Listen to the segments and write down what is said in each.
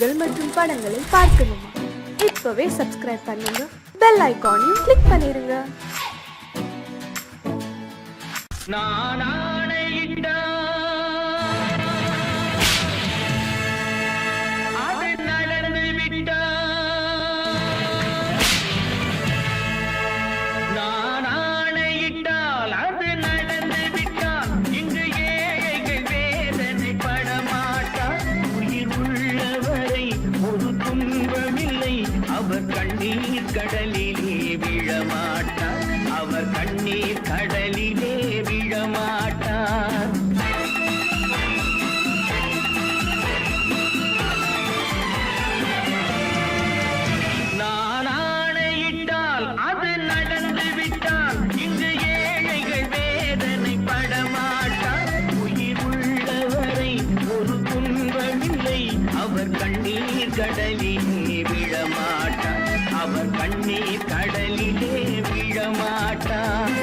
கதைகள் மற்றும் படங்களை பார்க்கணுமா? இப்பவே சப்ஸ்கிரைப் பண்ணுங்க, பெல் ஐகானையும் கிளிக் பண்ணிருங்க. கடலிலே விழமாட்டார், அவர் கண்ணீர் கடலிலே விழமாட்டார். நான் ஆணையிட்டால் அது நடந்து விட்டால் இங்கு ஏழைகள் வேதனை படமாட்டார். உயிர் உள்ளவரை ஒரு துன்பமில்லை, அவர் கண்ணீர் கடலிலே விழமாட்டார், அவர் கண்ணீர் கடலிலே விழமாட்டார்.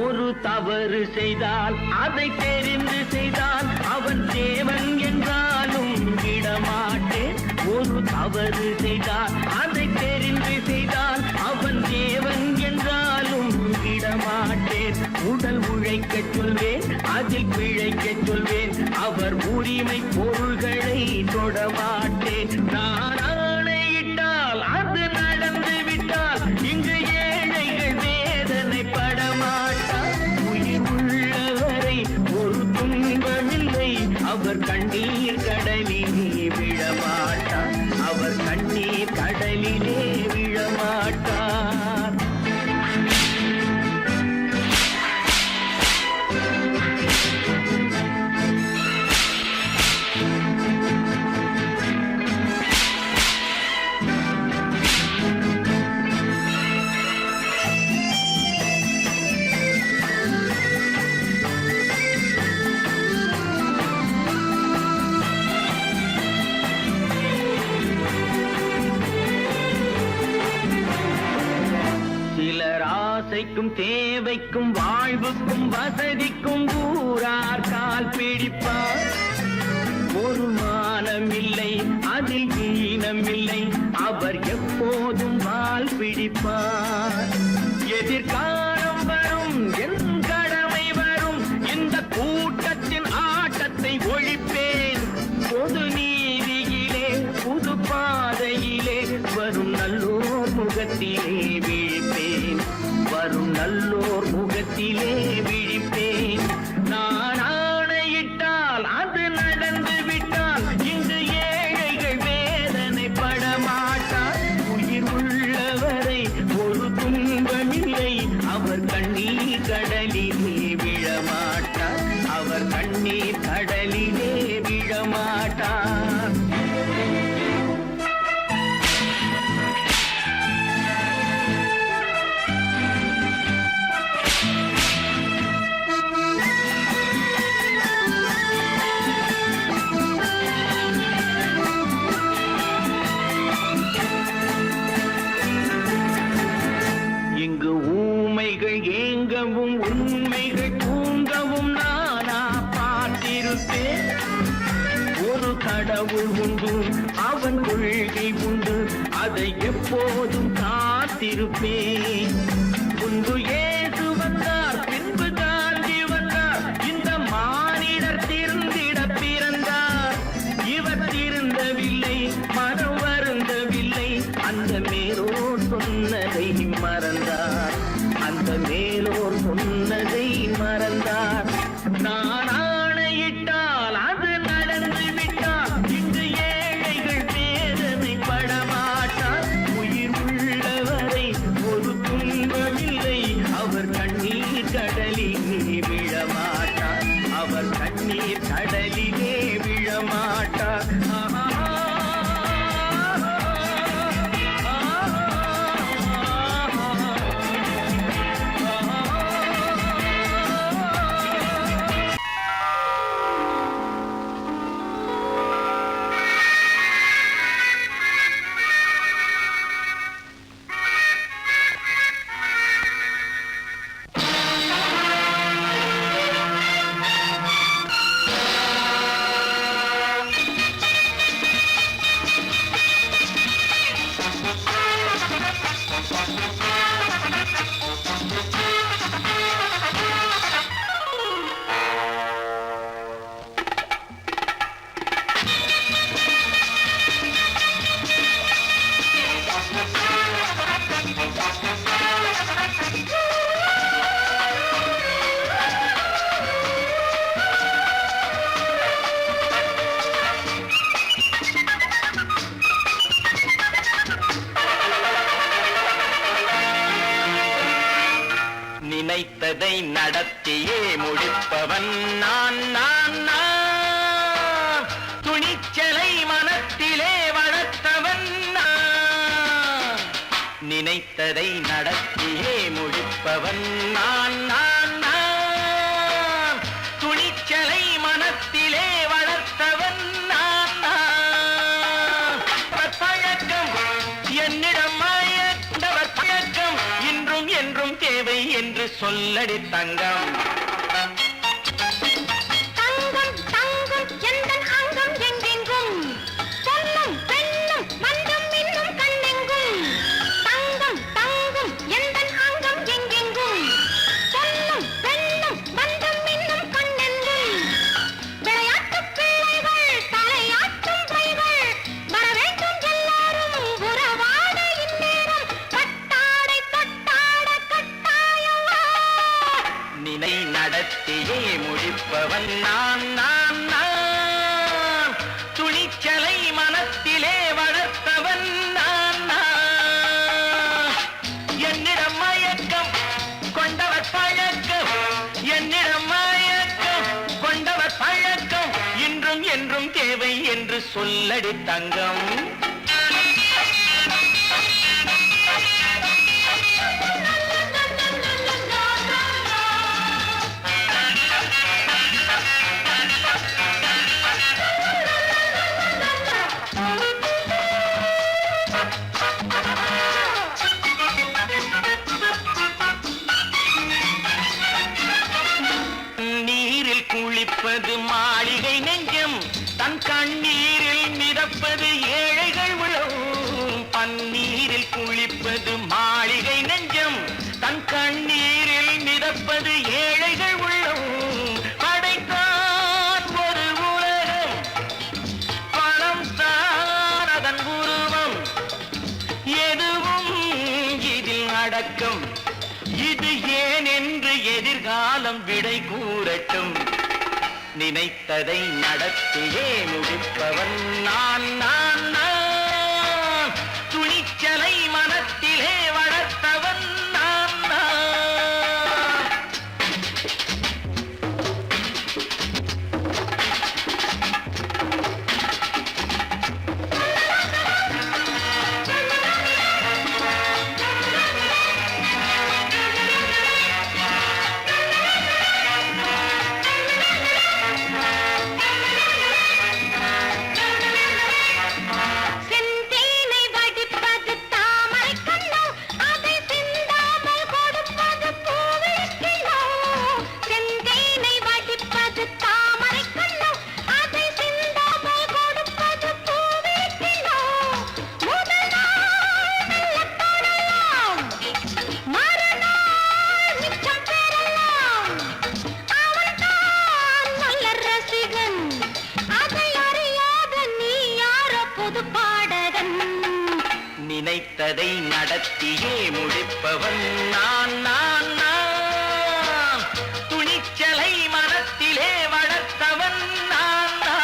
ஒரு தவறு செய்தால் அதை தெரிந்து செய்தால் அவன் தேவன் என்றாலும் விடமாட்டேன். ஒரு தவறு செய்தால் அதை தெரிந்து செய்தால் அவன் தேவன் என்றாலும் விடமாட்டேன். உடல் உழைக்கச் சொல்வேன், அதில் பிழைக்கச் சொல்வேன், அவர் உரிமை பொருள்களை தொடமாட்டேன். நான் ஆணையிட்டால் அது நடந்து விட்டால் இங்கு ஏழைகள் வேதனை படமாட்டார். உயிர் உள்ளவரை ஒரு துன்பமில்லை, அவர் கண்ணீர் கடலிலே விழமாட்டார், அவர் கண்ணீர் கடலிலே விழமாட்டார். ஆசைக்கும் தேவைக்கும் வாழ்வுக்கும் வசதிக்கும் ஊரார் கால் பிடிப்பார். ஒரு மானமில்லை, அதில் ஈனமில்லை, அவர் எப்போதும் வால் பிடிப்பார். எதிர்காலம் வரும், என் கடமை வரும், இந்த கூட்டத்தின் ஆட்டத்தை ஒழிப்பேன். பொது நீதியிலே புது பாதையிலே வரும் நல்லோர் முகத்திலே விழிப்பேன், வரும் நல்லோர் முகத்திலே விழிப்பேன். நான் ஆணையிட்டால் அது நடந்து விட்டால் இங்கு ஏழைகள் வேதனை படமாட்டார். உயிர் உள்ளவரை ஒரு துன்பமில்லை, அவர் கண்ணீர் கடலிலே விழமாட்டார், அவர் கண்ணீர் கடலிலே விழமாட்டார். இங்கு ஊமைகள் ஏங்கவும் உண்மைகள் தூங்கவும் நானா பார்த்திருப்பேன். ஒரு கடவுள் உண்டு, அவன் கொள்கை உண்டு, அதை எப்போதும் காத்திருப்பேன். முன்பு இயேசு வந்தார், பின்பு காந்தி வந்தார், இந்த மானிடர் திருந்திட பிறந்தார். இவர் திருந்தவில்லை, மனம் வருந்தவில்லை, அந்த மேலோர் சொன்னதை மறந்தார், அந்த மேலோர் சொன்னதை மறந்தார். நான் ஆணையிட்டால் அது நடந்து விட்டால் இங்கு ஏழைகள் வேதனை படமாட்டார். உயிர் உள்ளவரை ஒரு துன்பமில்லை, அவர் கண்ணீர் கடலிலே விழமாட்டார், அவர் கண்ணீர் கடலிலே விழமாட்டார். நடத்தியே முடிப்பவன் நான் நான் நான் துணிச்சலை மனத்திலே வளர்த்தவன் நான் நினைத்ததை நடத்தியே முடிப்பவன் நான் நான் நான் துணிச்சலை மனத்திலே வளர்த்தவன் நான் நான் பழக்கம் என்னிடம் மாயவர் பழக்கம் இன்றும் என்றும் தேவை என்று சொல்லடி தங்கம் தங்கம் தங்கம் எந்தன் அங்கம் எங்கெங்கும் பொன்னும் பெண்ணும் மண்டும் இன்னும் கண்ணெங்கும் தங்கம் தங்கம் எந்தன் அங்கம் எங்கெங்கும் பொன்னும் பெண்ணும் மண்டும் இன்னும் கண்ணெங்கும் விளையாட்டு பிள்ளைகள் தலையாட்டும் பைகள் வர வேண்டும் எல்லாரும் உறவாட இந்நேரம் கட்டாடை தொட்டாட கட்டாயவா நினை நடத்தியே முடிப்பவன் நான் நான் நான் துணிச்சலை மனத்திலே வளர்த்தவன் நான் நான் என்னிடம் மயக்கம் கொண்டவர் பழக்கம் என்னிடம் மயக்கம் கொண்டவர் பழக்கம் இன்றும் என்றும் தேவை என்று சொல்லடி தங்கம் நீரில் குளிப்பது மாளிகை நெஞ்சம் தன் கண்ணீரில் மிதப்பது ஏழைகள் உழவும் பன்னீரில் குளிப்பது மாளிகை நெஞ்சம் தன் கண்ணீரில் மிதப்பது ஏழைகள் உள்ளவும் படைத்தான் ஒரு உலகம் பணம் தான் அதன் உருவம் எதுவும் இதில் அடக்கம் இது ஏன் என்று எதிர்காலம் விடை கூறட்டும் நினைத்ததை நடத்தியே முடிப்பவன் நான் நான் நான் துணிச்சலை மனத்திலே வளர்த்தவன் நான் நான் செந்தேனை வடிப்பது தாமரை கண்ணோ அதை சிந்தாமல் கொடுப்பது பூவிழிக்கிண்ணோ செந்தேனை வடிப்பது தாமரை கண்ணோ அதை சிந்தாமல் கொடுப்பது பூவிழிக்கிண்ணோ முதல் நாள் மெல்லத் தொடலாம் மறுநாள் மிச்சம் பெறலாம் அவன்தான் நல்ல ரசிகன் அதை அறியாத நீ யாரோ புது பாடகன் நினைத்ததை நடத்தியே முடிப்பவன் நான் நான் நான் துணிச்சலை மனத்திலே வளர்த்தவன் நான் நான்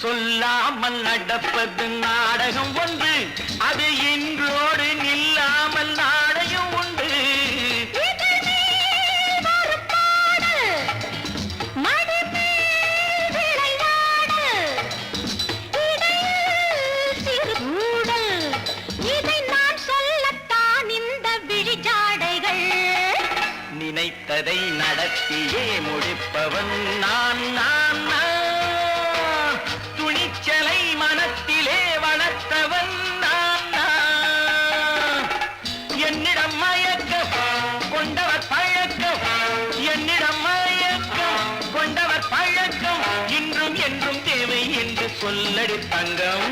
சொல்லாமல் நடப்பது நாடகம் ஒன்று அது இன்றோடு நில்லாமல் நாடையும் உண்டு நினைத்ததை நடத்தியே முடிப்பவன் நான் நான் நான் துணிச்சலை மனத்திலே வளர்த்தவன் நான் நான் என்னிடம் மயக்கம் கொண்டவர் பழக்கம் என்னிடம் மயக்கம் கொண்டவர் பழக்கம் இன்றும் என்றும் தேவை என்று சொல்லடி தங்கம்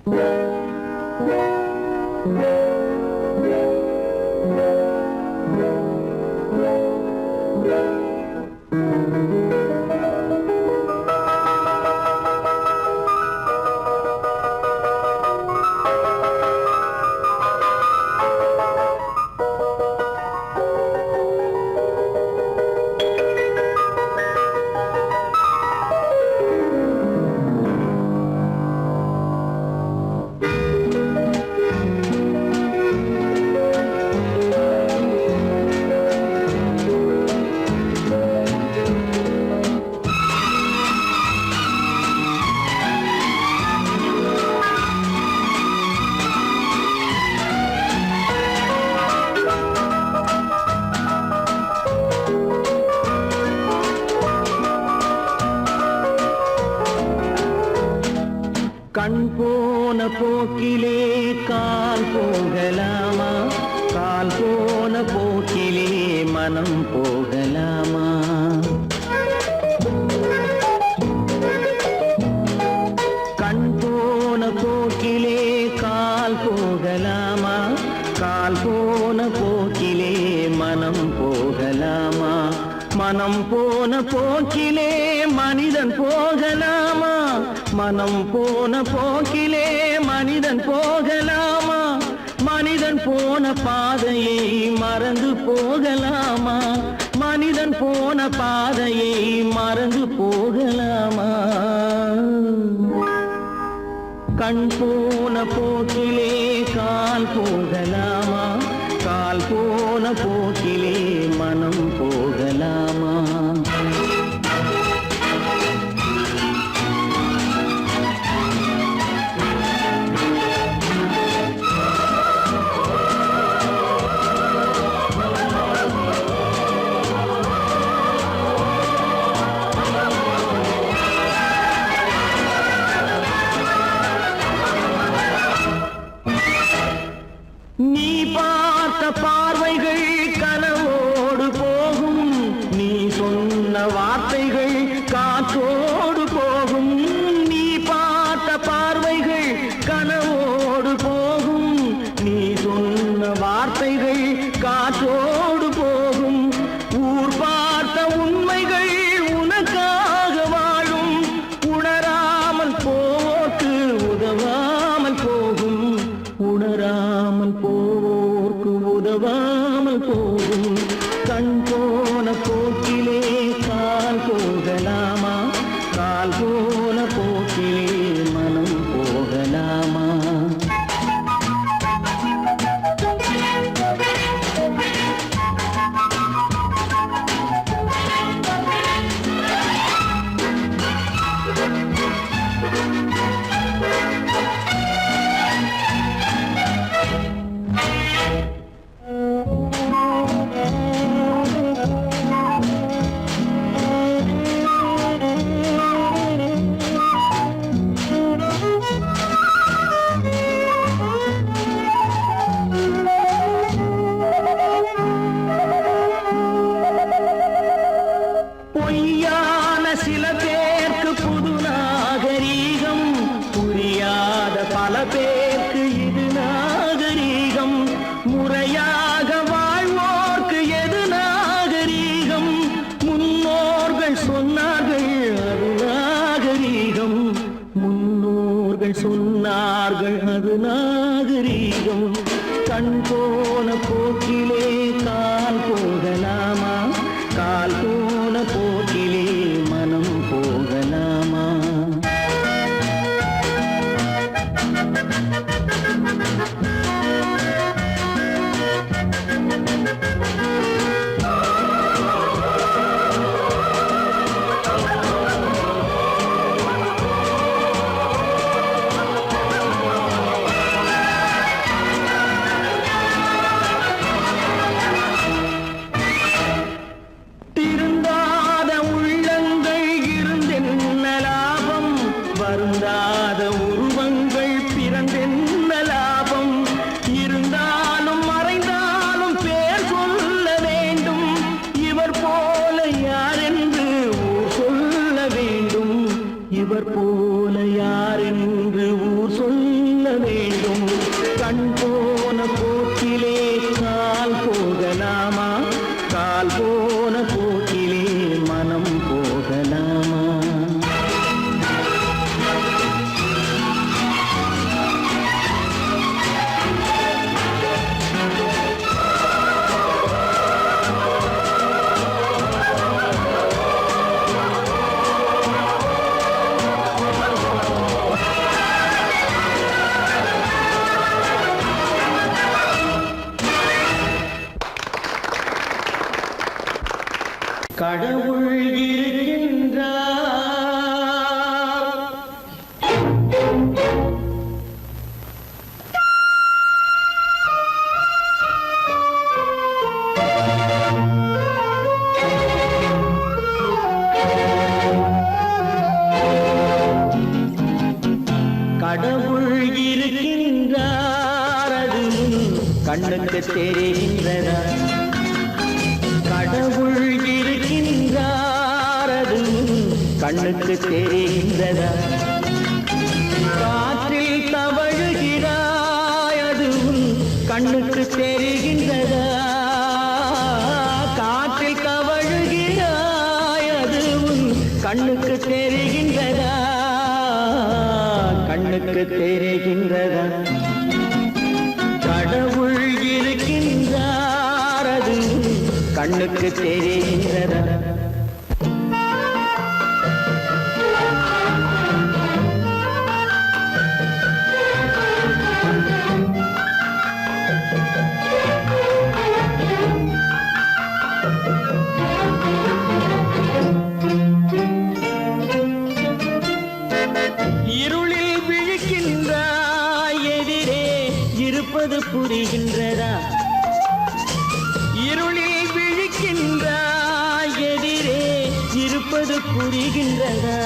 Thank you. கண் போன போக்கிலே கால் போகலாமா, கால் போன போக்கிலே மனம் போகலாமா? கண் போன போக்கிலே கால் போகலாமா, கால் போன போக்கிலே மனம் போகலாமா? மனம் போன போக்கிலே மனிதன் போகலாமா, மனம் போன போக்கிலே மனிதன் போகலாமா? மனிதன் போன பாதையை மறந்து போகலாமா, மனிதன் போன பாதையை மறந்து போகலாமா? கண் போன போக்கிலே கால் போகலாமா, கால் போன போக்கிலே மனம் போகலாமா? நீ பார்த்த பார்வைகள் கனவோடு போகும், நீ சொன்ன வார்த்தைகள் காற்றோடு போகும். நீ பார்த்த பார்வைகள் கனவோடு போகும், நீ சொன்ன வார்த்தைகள் காற்றோடு போகும். ஊர் பார்த்த உண்மைகள் உனக்காக வாழும், உணராமல் போக்கு உதவாமல் போகும், உணராமல் போவோர்க்கு உதவாமல் போகும். கண் போன போக்கிலே கால் போகலாமா, கால் போன போக்கிலே மனம் போகலாமா? பொய்யான சில பேருக்கு புது நாகரீகம், புரியாத பல பேருக்கு இது நாகரீகம். முறையாக வாழ்வோர்க்கு எது நாகரீகம்? முன்னோர்கள் சொன்னார்கள் அது நாகரீகம், முன்னோர்கள் சொன்னார்கள் அது நாகரீகம். கண் போன போக்கிலே கால் போகலாமா, கால் போன போக்கிலே மனம் போகலாமா? திருந்தாத கண் போன போக்கிலே கால் போகலாமா, கால் போன போக்கிலே மனம் போகலாமா? கடவுள் இருக்கின்றார். கடவுள் இருக்கின்றார், அது கண்ணுக்கு தெரிகின்றதா? கடவுள் இருக்கின்றார், அது கண்ணுக்கு தெரிகின்றதா? காற்றில் தவழுகிறாய், அது கண்ணுக்கு தெரிகின்றதா? காற்றில் தவழுகிறாய், அது கண்ணுக்கு தெரிகின்றதா? கண்ணுக்கு தெரிகின்றதா? கடவுள் இருக்கின்றார், அது கண்ணுக்கு தெரிகின்றதா? இருளில் விழிக்கின்றாய், எதிரே இருப்பது புரிகின்றதா? இருளில் விழிக்கின்றாய், எதிரே இருப்பது புரிகின்றதா?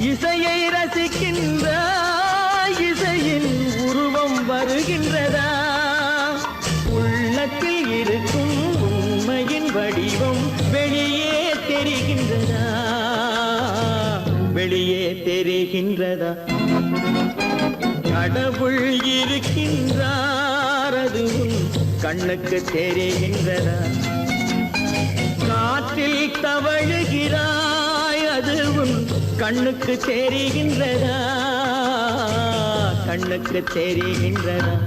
இசையை ரசிக்கின்றாய், இசையின் உருவம் வருகின்றதா? உள்ளத்தில் இருக்கும் உண்மையின் வடிவம் வெளியே தெரிகின்றதா? வெளியே தெரிகின்றதா? கடவுள் இருக்கின்றார், அது கண்ணுக்கு தெரிகின்றதா? காற்றில் தவழுகிறாய், அது கண்ணுக்கு தெரிகின்றதா? கண்ணுக்கு தெரிகின்றதா?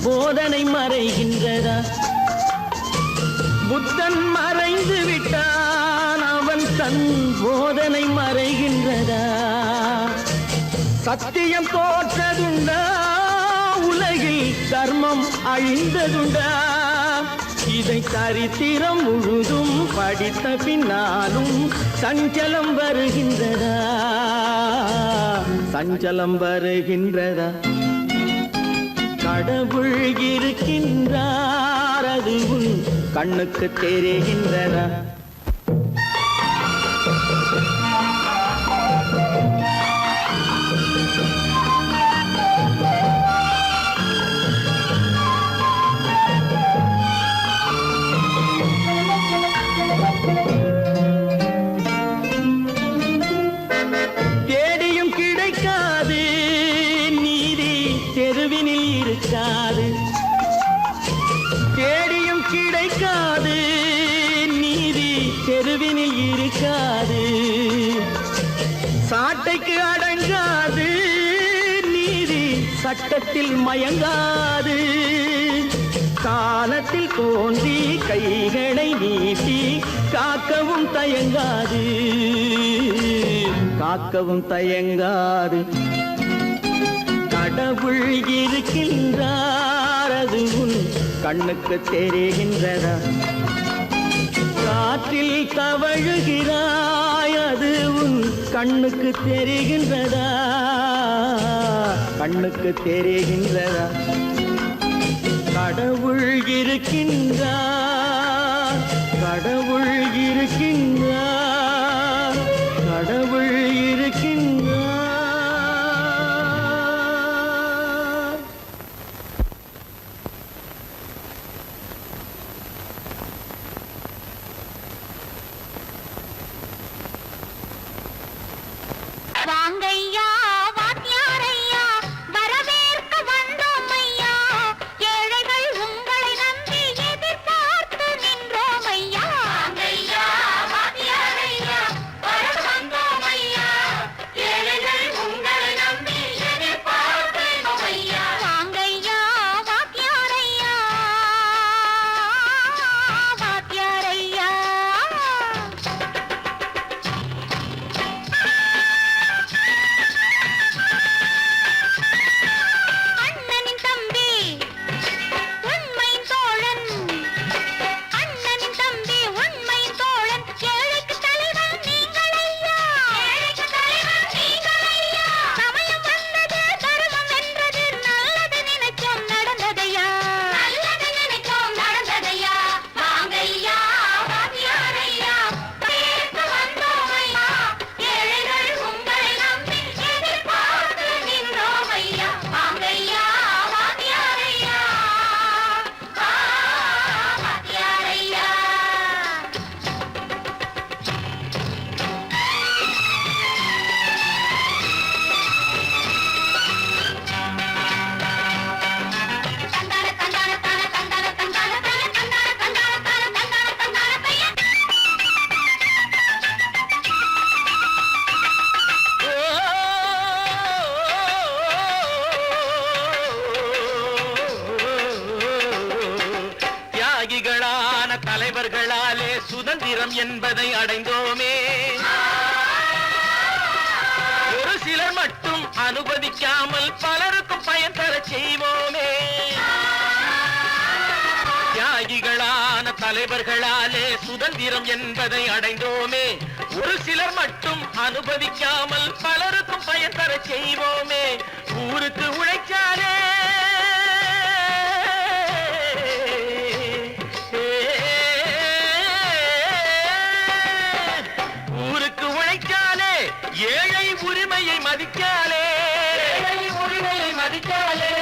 போதனை மறைகின்றதா? புத்தன் மறைந்து விட்டான், அவன் தன் போதனை மறைகின்றதா? சத்தியம் தோற்றதுண்டா? உலகில் தர்மம் அழிந்ததுண்டா? இதை சரித்திரம் முழுதும் படித்த பின்னாலும் சஞ்சலம் வருகின்றதா? சஞ்சலம் வருகின்றதா? கடவுள் இருக்கின்றார், அது கண்ணுக்கு தெரிகின்றதா? தேடியும் கிடைக்காது நீதி, தெருவினில் இருக்காது. தேடியும் கிடைக்காது நீதி, தெருவினில் இருக்காது. சாட்டைக்கு அடங்காது நீதி, சட்டத்தில் மயங்காது. காலத்தில் தோன்றி கைகளை நீட்டி காக்கவும் தயங்காது, காக்கவும் தயங்காது. கடவுள் இருக்கின்றார், அது கண்ணுக்கு தெரிகின்றதா? காற்றில் தவழுகிறாய், அது கண்ணுக்கு தெரிகின்றதா? கண்ணுக்கு தெரிகின்றதா? கடவுள் இருக்கின்றார், கடவுள் இருக்கின்றார். வாங்கையா வாத்தியாரையா வரவேற்க வந்தோம் ஐயா ஏழைகள் உங்களை நம்பி எதிர்பார்த்து நின்றோம் ஐயா வாங்கையா வாத்தியாரையா வர வந்தோம் ஐயா ஏழைகள் உங்களை நம்பி எதிர்பார்த்து நின்றோம் ஐயா வாங்கையா வாத்தியாரையா வாத்தியாரையா அண்ணனின் தம்பி உண்மையின் தோழன் அண்ணனின் தம்பி உண்மையின் தோழன் ஏழைக்கு தலைவன் நீங்கள் ஐயா ஏழைக்கு தலைவன் நீங்கள் ஐயா சமயம் வந்தது தர்மம் வென்றது நல்லது நினைச்சோம் நடந்ததையா நல்லது நினைச்சோம் நடந்ததையா வாங்கையா வாத்தியாரையா பேச வந்தோம் ஐயா ஏழைகள் உங்களை நம்பி எதிர்பார்த்து நின்றோம் ஐயா வாங்கையா வாத்தியாரையா வாத்தியாரையா தந்தான தந்தான தான தந்தான தந்தான பைய தந்தான தந்தான தான தந்தான தந்தான பைய தியாகிகளான தலைவர்களாலே சுதந்திரம் என்பதை அடைந்தோமே ஒரு சிலர் மட்டும் அனுமதிக்காமல் பலருக்கும் பயன் தர செய்வோமே தியாகிகளான தலைவர்களாலே சுதந்திரம் என்பதை அடைந்தோமே ஒரு சிலர் மட்டும் அனுமதிக்காமல் பலருக்கும் பயன் தர செய்வோமே ஊருக்கு உழைச்சாலே ஊருக்கு உழைச்சாலே ஏழை உரிமையை மதிக்காலே உரிமையை மதிக்காலே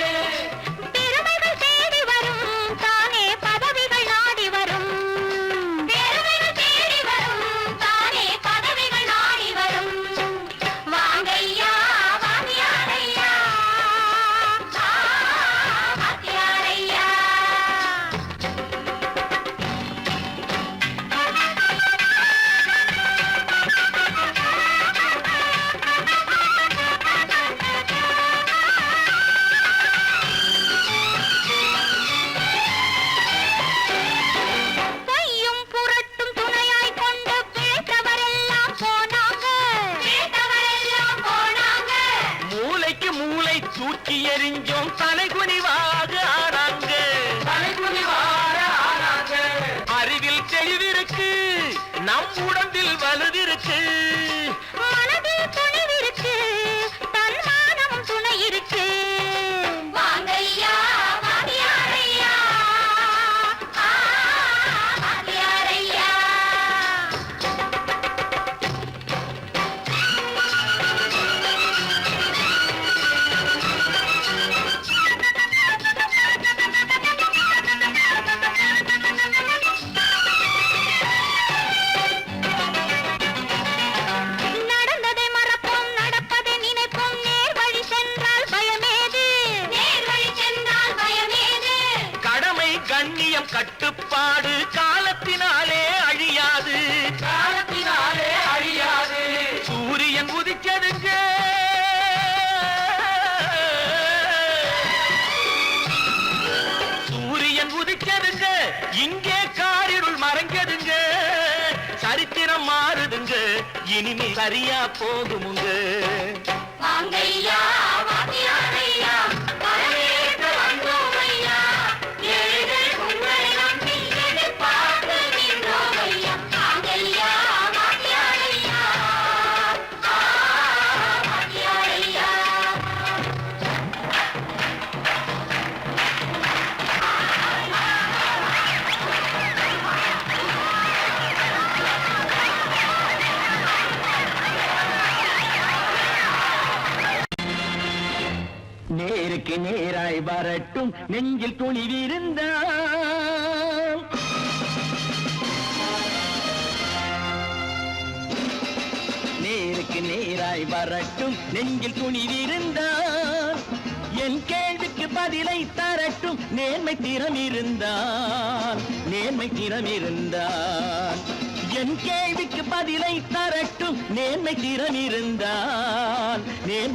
பெருமைகள் தேடி வரும் தானே பதவிகள் நாடி வரும் பெருமைகள் தேடி வரும் தானே பதவிகள் நாடி வரும் வாங்கையா வாத்தியாரையா வாத்தியாரையா பொய்யும் புரட்டும் துணையாய் கொண்டு பிழைத்தவரெல்லாம் போனாங்க பிழைத்தவரெல்லாம் போனாங்க மூளைக்கு மூளை தூக்கி எறிஞ்சோம் தலைகுனிவாக ஆனாங்க அறிவில் தெளிவிருக்கு நம் உடம்பில் வலுவிருக்கு மனதில் துணிவிருக்கு தன்மானமும் துணை இருக்கு வாங்கையா வாத்தியாரையா வாத்தியாரையா நடந்ததை மறப்போம் நடப்பதை நினைப்போம் நேர் வழி சென்றால் பயமேது நேர் வழி சென்றால் பயமேது கடமை கண்ணியம் கட்டுப்பாடு காலத்தினாலே அழியாது சூரியன் உதிச்சதுங்க சூரியன் உதிச்சதுங்க இங்கே காரிருள் மறைஞ்சதுங்க சரித்திரம் மாறுதுங்க இனிமே சரியா போகுமுங்க வாங்கையா வாத்தியாரையா வரவேற்க வந்தோம் ஐயா ஏழைகள் உங்களை நம்பி எதிர்பார்த்து நின்றோம் ஐயா வாங்கையா வாத்தியாரையா வாத்தியாரையா நேருக்கு நேராய் வரட்டும் நெஞ்சில் துணிவிருந்தால் நேருக்கு நேராய் நேராய் வரட்டும் நெஞ்சில் துணிவிருந்தால் என் கேள்விக்கு பதிலை தரட்டும் நேர்மை திறம் இருந்தால் என் கேள்விக்கு பதிலை தரட்டும் நேர்மை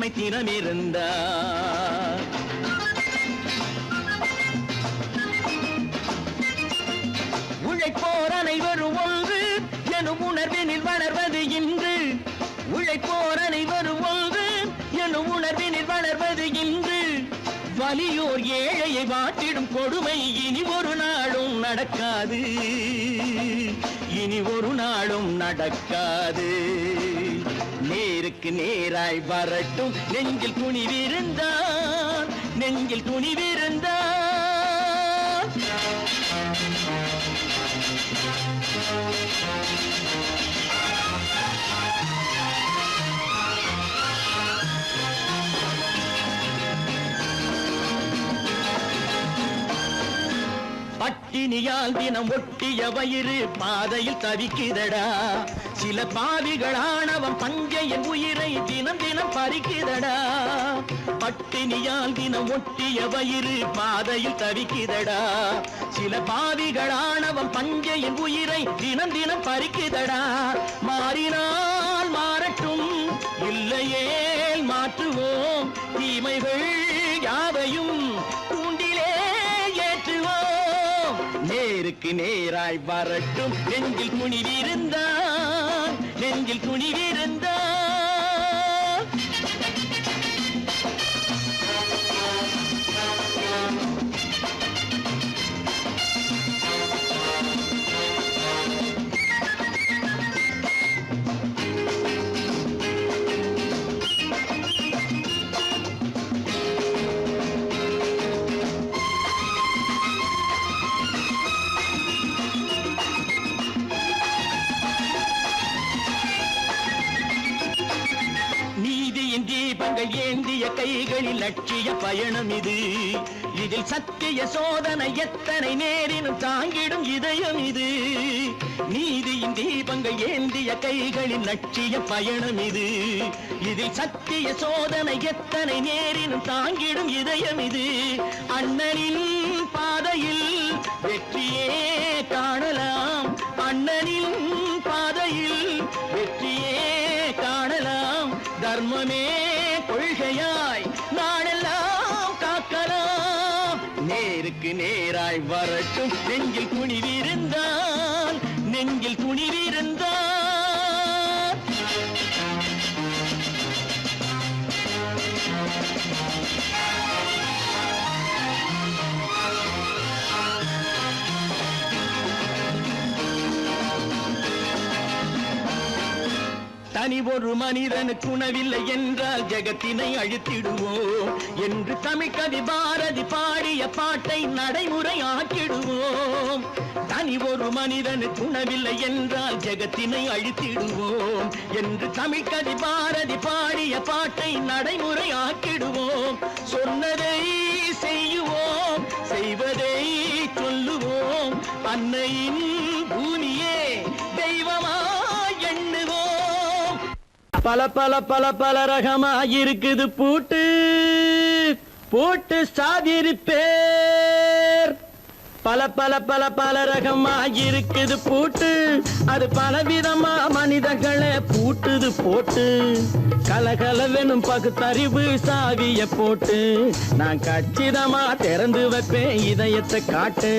திறம் இருந்தால் உழைப்போர் அனைவரும் ஒன்று எனும் உணர்வினில் வளர்வது இன்று உழைப்போர் அனைவரும் ஒன்று எனும் உணர்வினில் வளர்வது இன்று வலியோர் ஏழையை வாட்டிடும் கொடுமை இனி ஒரு நாளும் நடக்காது நேருக்கு நேராய் வரட்டும் நெஞ்சில் துணிவிருந்தான் பட்டினியால் தினம் ஒட்டிய வயிறு பாதையில் தவிக்குதடா சில பாவிகளானவன் பஞ்சையின் உயிரை தினம் தினம் பறிக்குதடா பட்டினியால் தினம் ஒட்டிய வயிறு பாதையில் தவிக்குதடா சில பாவிகளானவன் பஞ்சையின் உயிரை தினம் தினம் பறிக்குதடா மாறினால் மாறட்டும் இல்லையே மாற்றுவோம் தீமைகள் யாவையும் நேருக்கு நேராய் வரட்டும் நெஞ்சில் துணிவிருந்தான் தீபங்கள் ஏந்திய கைகளில் லட்சிய பயணம் இது இதில் சத்திய சோதனை எத்தனை நேரினும் தாங்கிடும் இதயம் இது நீதியின் தீபங்கள் ஏந்திய கைகளில் லட்சிய பயணம் இது இதில் சத்திய சோதனை எத்தனை நேரினும் தாங்கிடும் இதயம் இது அண்ணனின் பாதையில் வெற்றியே காணலாம் அண்ணனின் பாதையில் வெற்றியே காணலாம் தர்மமே கொள்கையாய் நாடெல்லாம் காக்கலாம் நேருக்கு நேராய் வரட்டும் நெஞ்சில் துணிவிருந்தான் தனி ஒரு மனிதனுக்கு உணவில்லை என்றால் ஜெகத்தினை அழித்திடுவோம் என்று தமிழ்கவி பாரதி பாடிய பாட்டை நடைமுறையாக்கிடுவோம் தனி ஒரு மனிதனுக்கு உணவில்லை என்றால் ஜெகத்தினை அழித்திடுவோம் என்று தமிழ்கவி பாரதி பாடிய பாட்டை நடைமுறையாக்கிடுவோம் சொன்னதை செய்யுவோம் செய்வதை சொல்லுவோம் அன்னையின் பூமியே தெய்வமா எண்ணுவோம் பல பல பல பல ரகமா இருக்குது பூட்டு பூட்டு சாதிருப்பேர் பல பல பல பல ரகமா இருக்குது பூட்டு அது பலவிதமா மனிதர்களை பூட்டுது போட்டு கலகலவெனும் பகுத்தறிவு சாவிய போட்டு நான் கச்சிதமா திறந்து வைப்பேன் இதயத்தை காட்டு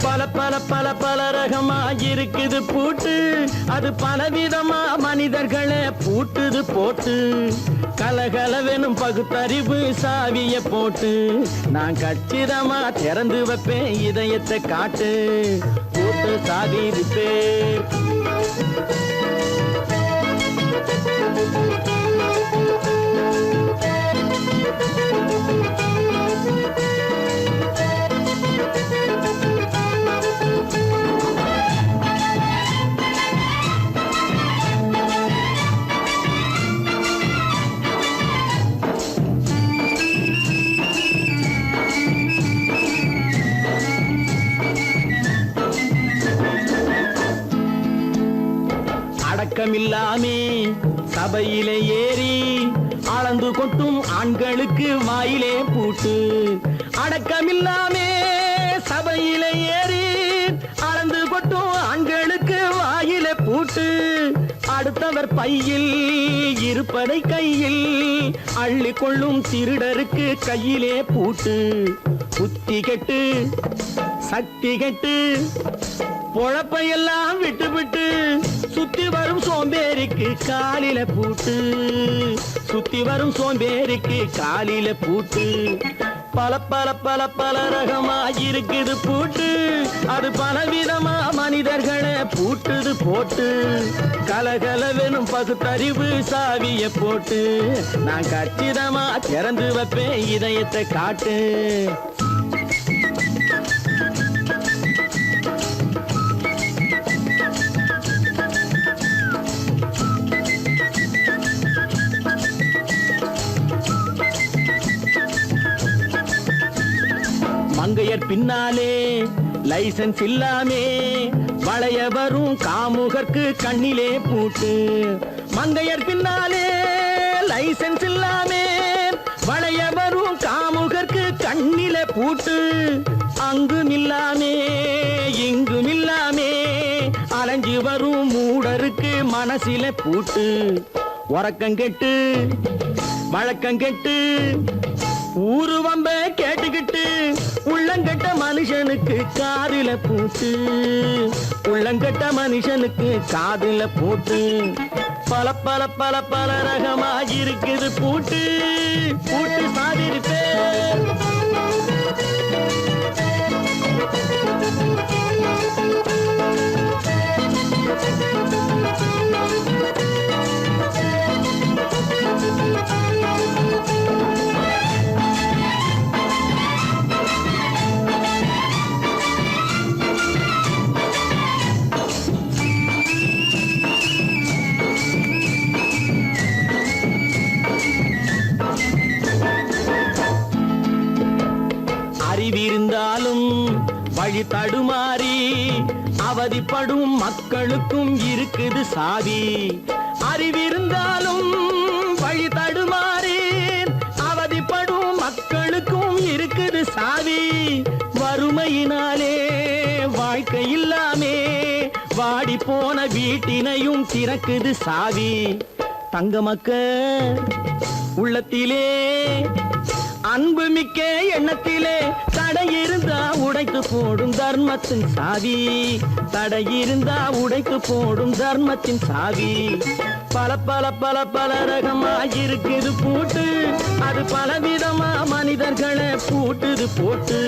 பல பல பல பல ரகமா இருக்குது பூட்டு அது பலவிதமா மனிதர்களை பூட்டுது போட்டு கலகலவெனும் பகுத்தறிவு சாவிய போட்டு நான் கச்சிதமா திறந்து வைப்பேன் இதயத்தை காட்டு பூட்டு சாதிருப்பேன் அடக்கமில்லாமே சபையிலே ஏறி அளந்து கொட்டும் ஆண்களுக்கு வாயிலே பூட்டு. அடக்கமில்லாமே சபையிலே ஏறி அளந்து கொட்டும் ஆண்களுக்கு வாயிலே பூட்டு. அடுத்தவர் பையில் இருப்பதை கையில் அள்ளி கொள்ளும் திருடருக்கு கையிலே பூட்டு. புத்தி கெட்டு சக்தி கெட்டு பொழப்பையெல்லாம் விட்டு விட்டு சுத்தி வரும் சோம்பேறிக்கு காலில பூட்டு. சுத்தி வரும் சோம்பேறிக்கு காலில பூட்டு. பல பல பல பல ரகமா இருக்குது பூட்டு. அது பலவிதமா மனிதர்களை பூட்டுது போட்டு. கலகலவெனும் பகுத்தறிவு சாவிய போட்டு நான் கச்சிதமா திறந்து வைப்பேன் இதயத்தை காட்டு. மங்கையர் பின்னாலே லைசன்ஸ் இல்லாமே வளைய வரும் காமுகர்க்கு கண்ணிலே பூட்டு. மங்கையர் பின்னாலே லைசன்ஸ் இல்லாமே வளைய வரும் காமுகர்க்கு கண்ணிலே பூட்டு. அங்கும் இல்லாமே இங்கும் இல்லாமே அலைஞ்சு வரும் மூடருக்கு மனசிலே பூட்டு. உறக்கங்கெட்டு வழக்கங்கெட்டு ஊரு வம்ப கேட்டுக்கிட்டு உள்ளங்கட்ட மனுஷனுக்கு காதில பூட்டு. உள்ளங்கட்ட மனுஷனுக்கு காதில பூட்டு. பல பல பல பல ரகமா இருக்குது பூட்டு. பூட்டு சாதிருப்பே அறிவிருந்தாலும் வழி தடுமாறி அவதிப்படும் மக்களுக்கும் இருக்குது சாவி. அறிவிருந்தாலும் வழி தடுமாறி அவதிப்படும் மக்களுக்கும் இருக்குது சாவி. வறுமையினாலே வாழ்க்கை இல்லாமே வாடி போன வீட்டினையும் திறக்குது சாவி. தங்க மக்க உள்ளத்திலே அன்பு மிக்க எண்ணத்திலே தடை இருந்தா உடைத்து போடும் தர்மத்தின் சாவி. தடை இருந்தா உடைத்து போடும் தர்மத்தின் சாவி. பல பல பல பல ரகமா இருக்குது பூட்டு. அது பலவிதமா மனிதர்களை பூட்டுது போட்டு.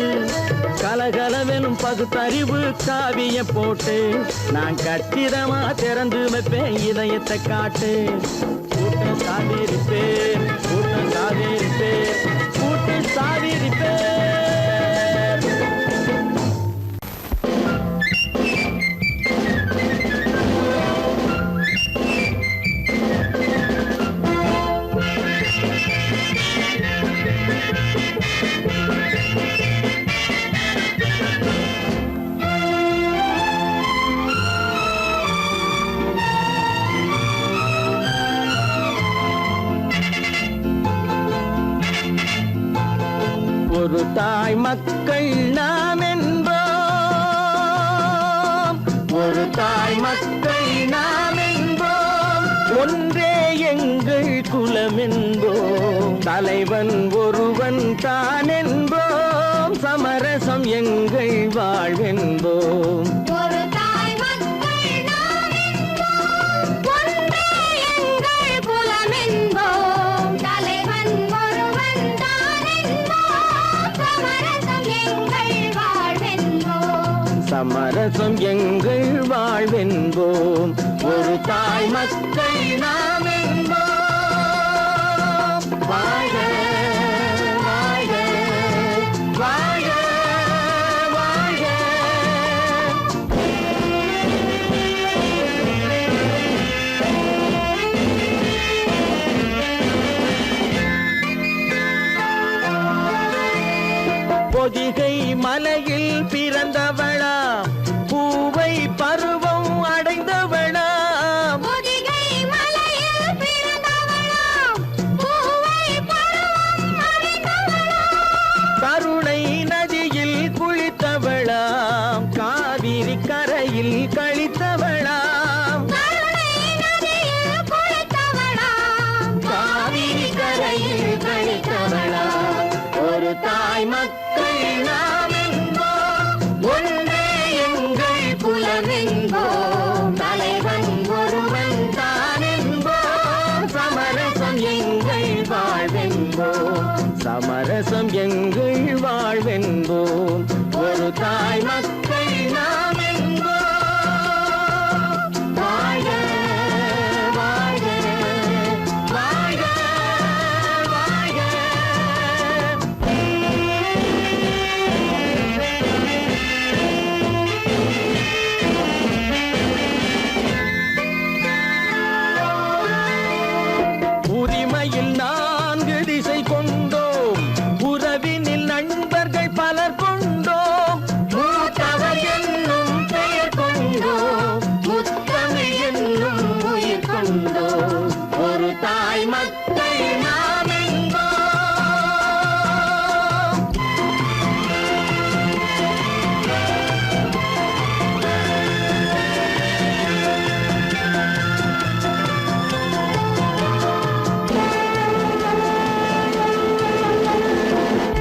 கலகலவெனும் பகுத்தறிவு சாவிய போட்டு நான் கச்சிதமா திறந்து வைப்பேன் இதயத்தை காட்டு. கூட்டம் சாதிருப்பேன் கூட்டம் சாதிருப்பேன் கூட்டம் சாதிருப்பேன். ஒரு தாய் மக்கள் நாம் என்போம். ஒரு தாய் மக்கள் நாம் என்போம். ஒன்றே எங்கள் குலம் என்போம். தலைவன் ஒருவன் தான் என்போம். சமரசம் எங்கள் வாழ்வென்போம். ஒரு தாய் மக்கள் நாம் என்போம். ஒன்றே எங்கள் குலம் என்போம். தலைவன் ஒருவன் தான் என்போம். சமரசம் எங்கள் வாழ்வென்போம். சமரசம் எங்கள் வாழ்வென்போம். ஒரு தாய் மக்கள் நாம் என்போம். வாழ்க வாழ்க வாழ்க வாழ்க. பொதிகை மலையில் பிறந்தவளா பூவை பருவம் அடைந்தவளா. பொதிகை மக்கள் நாம் என்போம், ஒன்றே எங்கள் குலம் என்போம், தலைவன் ஒருவன் தான் என்போம், சமரசம் எங்கள் வாழ்வென்போம், சமரசம் எங்கள் வாழ்வென்போம், ஒரு தாய் மக்கள் நாம் என்போம். வாழ்க வாழ்க வாழ்க வாழ்க. உரிமையில் 4 திசை கொண்டோம், உறவினில் நண்பர்கள் பலர் கொண்டோம், மூத்தவர் என்னும் பெயர் கொண்டோம், முத்தமிழ் என்னும் உயிர் கொண்டோம், ஒரு தாய் மக்கள் நாம் என்போம்.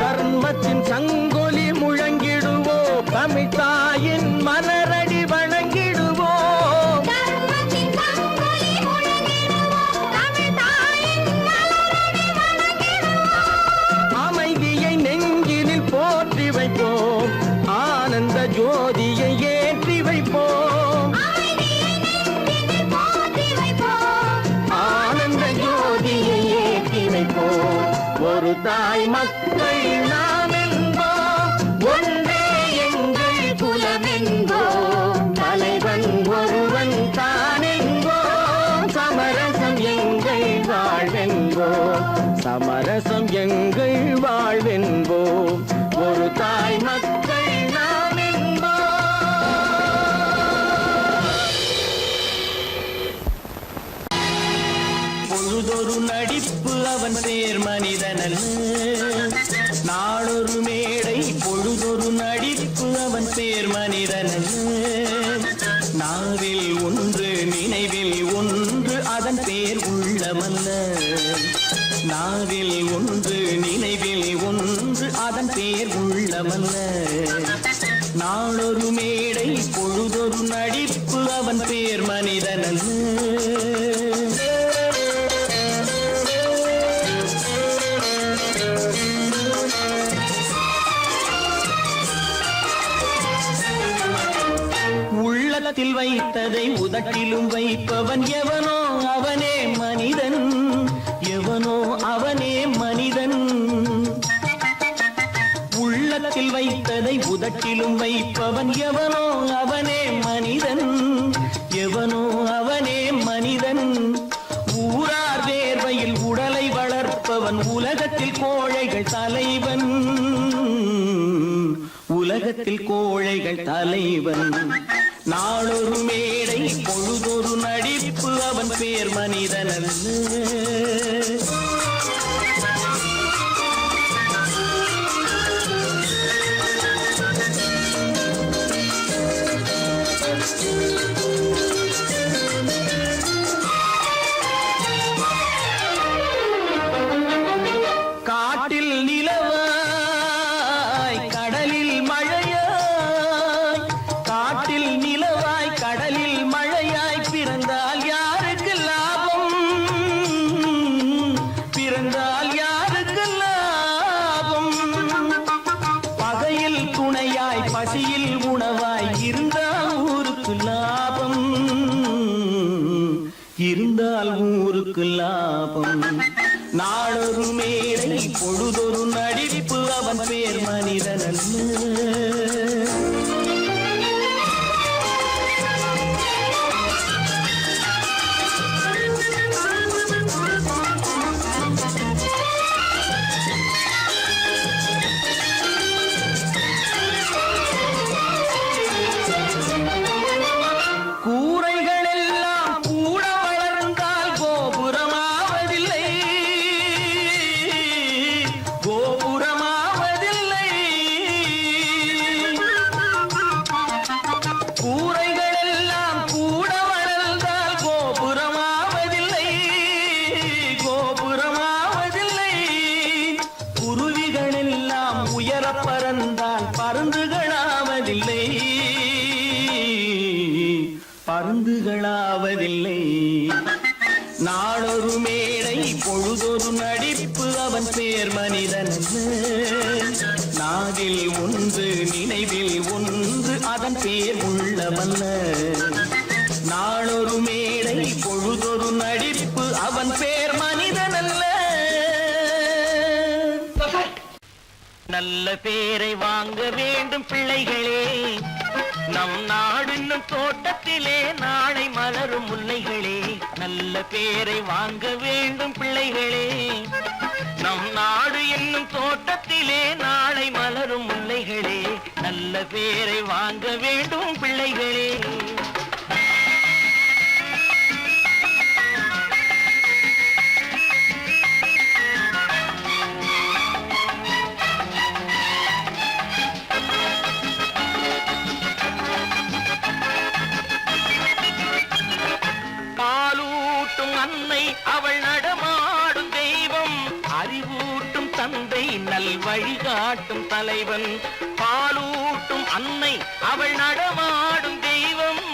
தர்மத்தின் சங்கொலி முழங்கிடுவோம், தமிழ் தாயின் மலரடி வணங்கிடுவோம், தர்மத்தின் சங்கொலி முழங்கிடுவோம், தமிழ் தாயின் மலரடி வணங்கிடுவோம். அமைதியை நெஞ்சினில் போற்றி வைப்போம், ஆனந்த ஜோதியை ஏற்றி வைப்போம், அமைதியை நெஞ்சினில் போற்றி வைப்போம், ஆனந்த ஜோதியை ஏற்றி வைப்போம், ஒரு தாய் மக்கள் நாம் என்போம், ஒன்றே எங்கள் குலம் என்போம், தலைவன் ஒருவன் தான் என்போம், சமரசம் எங்கள் வாழ்வென்போம், சமரசம் எங்கள் வாழ்வென்போம், ஒரு தாய் மக்கள் நாம் என்போம். பொழுதொரு நடிப்பு அவன் பேர் மனிதனல்ல, நாளொரு மேடை பொழுதொரு நடிப்பு அவன் பேர் மனிதனல்ல, நாவில் ஒன்று நினைவில் ஒன்று அதன் பேர் உள்ளமல்ல, நாவில் ஒன்று நினைவில் ஒன்று அதன் பேர் உள்ளமல்ல, நாளொரு மேடை பொழுதொரு நடிப்பு அவன் பேர் மனிதனல்ல. உள்ளத்தில் வைத்ததை உதட்டிலும் வைப்பவன் எவனோ அவனே மனிதன், எவனோ அவனே மனிதன். உள்ளத்தில் வைத்ததை உதட்டிலும் வைப்பவன் எவனோ அவனே மனிதன், எவனோ அவனே மனிதன். ஊரார் வேர்வையில் உடலை வளர்ப்பவன் உலகத்தில் கோழைகள் தலைவன், உலகத்தில் கோழைகள் தலைவன். நாளொரு மேடை பொழுதொரு நடிப்பு அவன் பேர் மனிதனல்ல. காட்டில் நிலவாய் கடலில் மழையாய், காட்டில் நிலவாய் கடலில் மழையாய் பிறந்தால் யாருக்கு லாபம், பிறந்தால் யாருக்கு லாபம். பகையில் துணையாய் பசியில் உணவாய் இருந்தால் ஊருக்கு லாபம், இருந்தால் ஊருக்கு லாபம். நாளொரு மேடை பொழுதொரு நடிப்பு அவன் பேர் மனிதனல்ல. கூரைகள் எல்லாம் கூட வளர்ந்தால் கோபுரமாவதில்லை, கோபுரமாவதில்லை. இருந்தால் பருந்துகளாவதில்லை, பருந்துகளாவதில்லை. நாளொரு மேடை பொழுதொரு நடிப்பு அவன் பேர் மனிதன் நாவில் ஒன்று நினைவில் ஒன்று அதன் பேர் உள்ளவல்ல. நாளொரு மேடை பொழுதொரு நடிப்பு அவன் பேர் மனிதன் அல்ல. நல்ல பேரை வாங்க வேண்டும் பிள்ளைகளே, நம் நாடு இன்னும் தோட்டத்திலே நாளை மலரும் முல்லைகளே. நல்ல பேரை வாங்க வேண்டும் பிள்ளைகளே, நம் நாடு என்னும் தோட்டத்திலே நாளை மலரும் முல்லைகளே. நல்ல பேரை வாங்க வேண்டும் பிள்ளைகளே. அன்னை அவள் நடமாடும் தெய்வம், அறிவூட்டும் தந்தை நல் வழிகாட்டும் தலைவன். பாலூட்டும் அன்னை அவள் நடமாடும் தெய்வம்,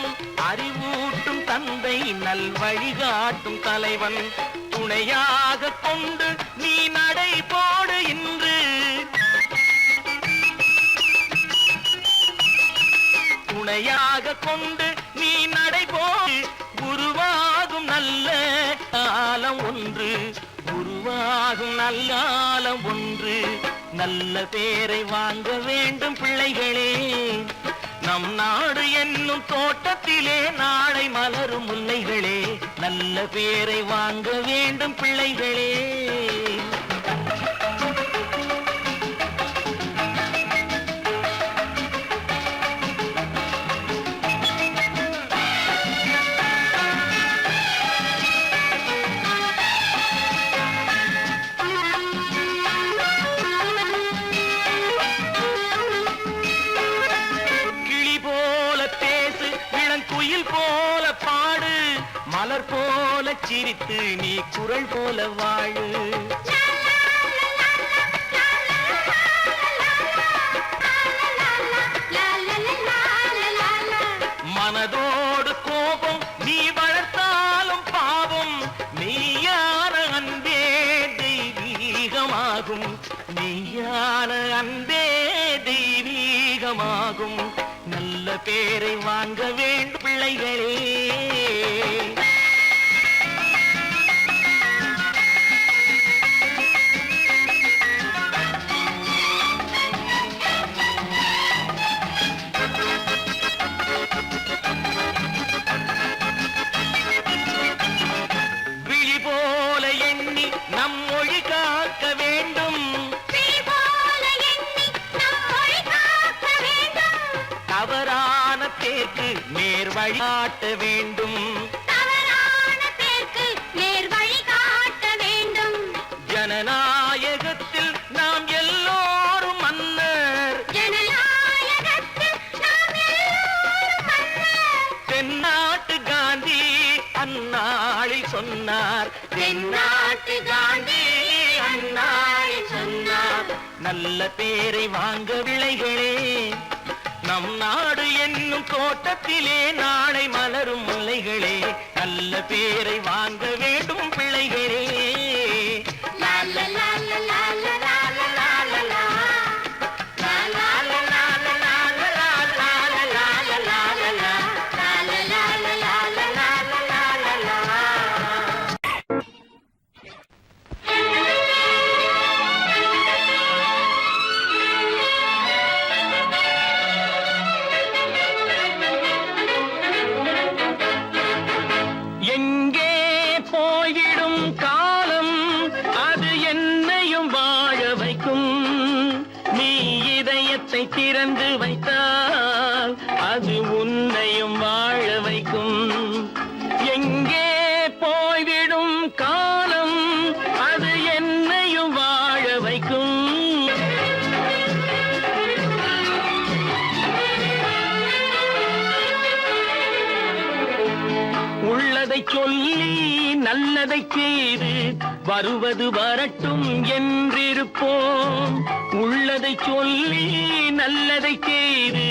அறிவூட்டும் தந்தை நல் வழிகாட்டும் தலைவன். துணையாக கொண்டு நீ நடை போடு இன்று, துணையாக கொண்டு நீ நடை போடு. உருவாகும் நல்ல காலம் ஒன்று, உருவாகும் நல்ல காலம் ஒன்று. நல்ல பேரை வாங்க வேண்டும் பிள்ளைகளே, நம் நாடு என்னும் தோட்டத்திலே நாளை மலரும் முல்லைகளே. நல்ல பேரை வாங்க வேண்டும் பிள்ளைகளே. போல பாடு, மலர் போல சிரித்து நீ குரல் போல வாழு. மனதோடு கோபம் நீ வளர்த்தாலும் பாவம், மெய்யான அன்பே தெய்வீகமாகும், மெய்யான அன்பே தெய்வீகமாகும். நல்ல பேரை வாங்க வேண்டும் பிள்ளைகளே. விழி போல எண்ணி நம் மொழி காக்க வேண்டும், தவறான பேருக்கு நேர் வழிகாட்ட வேண்டும், தவறான பேருக்கு நேர் வழிகாட்ட வேண்டும். ஜனநாயகத்தில் நாம் எல்லோரும் மன்னர், ஜனநாயகத்தில் நாம் எல்லோரும் மன்னர். தென்னாட்டு காந்தி அந்நாளில் சொன்னார், தென்னாட்டு காந்தி அந்நாளில் சொன்னார். நல்ல பேரை வாங்க பிள்ளைகளே, நம் நாடு என்னும் தோட்டத்திலே நாளை மலரும் முல்லைகளே. நல்ல பேரை வாங்க வேண்டும் பிள்ளைகளே. திறந்து வைத்தால் அது உன்னையும் வாழ வைக்கும். எங்கே போய்விடும் காலம் அது என்னையும் வாழ வைக்கும். உள்ளதை சொல்லி நல்லதை செய்து வருவது வரட்டும் என்றிருப்போம். உள்ளதை சொல்லி நல்லதை செய்து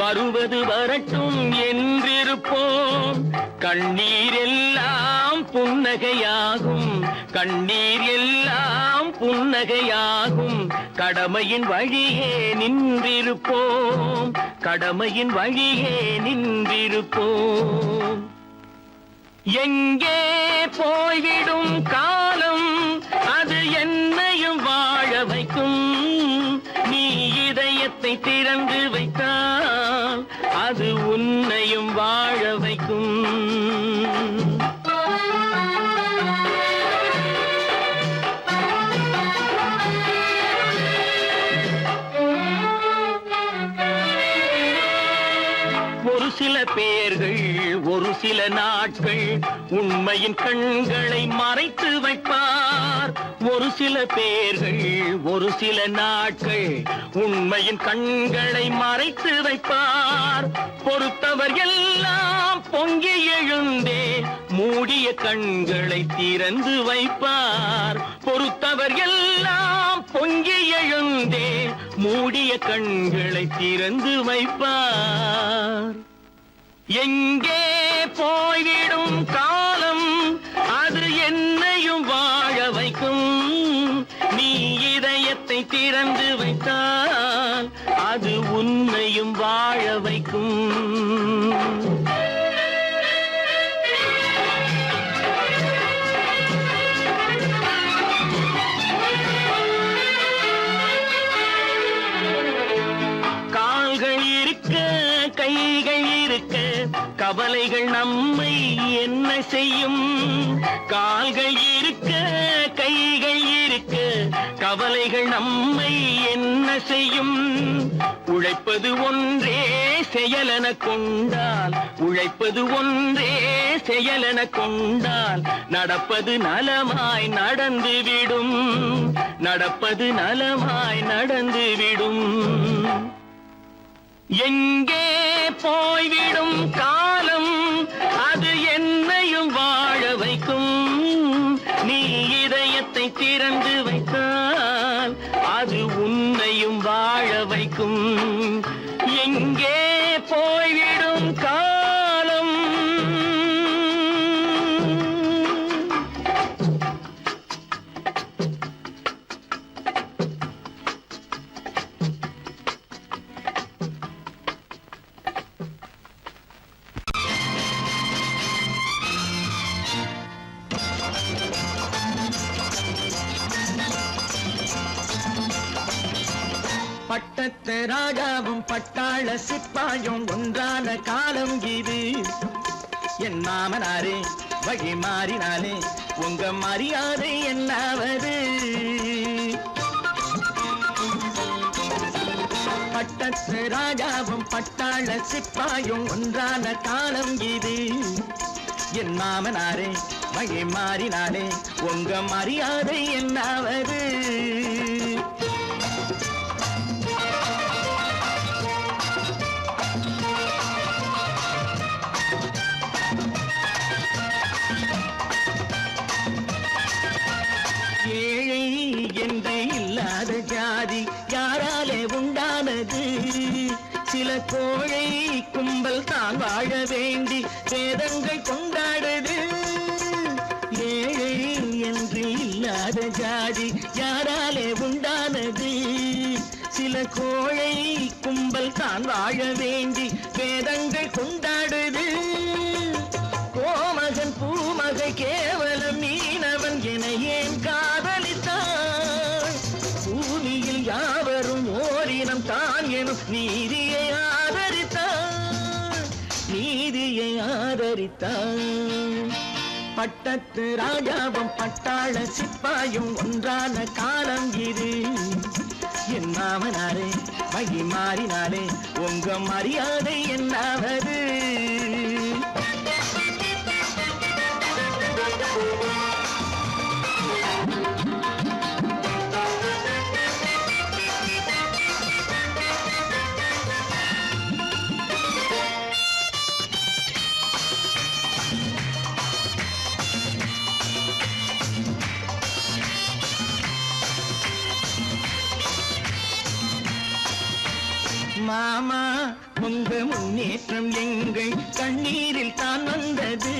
வருவது வரட்டும் என்றிருப்போம். கண்ணீர் எல்லாம் புன்னகையாகும், கண்ணீர் எல்லாம் புன்னகையாகும். கடமையின் வழியே நின்றிருப்போம், கடமையின் வழியே நின்றிருப்போம். எங்கே போய்விடும் காலம் அது என்னையும் வாழ வைக்கும். நீ இதயத்தை திறந்து வைத்தால் அது உன்னையும் வாழ வைக்கும். ஒரு சில பேர்கள் ஒரு சில நாட்கள் உண்மையின் கண்களை மறைத்து வைப்பார். ஒரு சில பேர்கள் ஒரு சில நாட்கள் உண்மையின் கண்களை மறைத்து வைப்பார். பொறுத்தவர் எல்லாம் பொங்கி எழுந்தே மூடிய கண்களை திறந்து வைப்பார். பொறுத்தவர் எல்லாம் பொங்கி எழுந்தே மூடிய கண்களை திறந்து வைப்பார். எங்கே போய்விடும் காலம் அது என்னையும் வாழ வைக்கும். நீ இதயத்தை திறந்து வைத்தால் அது உன்னையும் வாழ வைக்கும். கால்கள் இருக்க கைகள் இருக்க கவலைகள் நம்மை என்ன செய்யும். கால்கள் இருக்க கைகள் இருக்க கவலைகள் நம்மை என்ன செய்யும். உழைப்பது ஒன்றே செயலென கொண்டால், உழைப்பது ஒன்றே செயலென கொண்டால் நடப்பது நலமாய் நடந்துவிடும், நடப்பது நலமாய் நடந்துவிடும். எங்கே போய்விடும் காலம் அது என்னையும் வாழ வைக்கும். நீ இதயத்தை திறந்து வைத்தால் அது உன்னையும் வாழ வைக்கும். எங்கே போய்விடும் காலம். பட்டத்து ராஜாவும் பட்டாள சிப்பாயும் ஒன்றான காலம் இது. என் மாமனாரே வழி மாறினாலே உங்க மரியாதை என்னாவது. பட்டத்து ராஜாவும் பட்டாள சிப்பாயும் ஒன்றான காலம் இது. என் மாமனாரே வழி மாறினாலே உங்க மரியாதை என்னாவது. ஏழை என்று இல்லாத ஜாதி யாராலே உண்டானது. சில கோழை கும்பல் தான் வாழ வேண்டி வேதங்கள் கொண்டாடுது. ஏழை என்று இல்லாத ஜாதி யாராலே உண்டானது. சில கோழை கும்பல் தான் வாழ வேண்டி வேதங்கள் கொண்டாடுது. கோமகன் பூமகை கேவலம் மீனவன் என ஏன் காதலித்தான். பூமியில் யாவரும் ஓரினம் தான் எனும் நீதியை ஆதரித்தான், நீதியை ஆதரித்தான். பட்டத்து ராஜாவும் பட்டாள சிப்பாயும் ஒன்றான காலம் இது. என் மாமனாரே வழி மாறினாலே உங்க மரியாதை என்னாவது. மாமா உங்க முன்னேற்றம் எங்கள் கண்ணீரில் தான் வந்தது.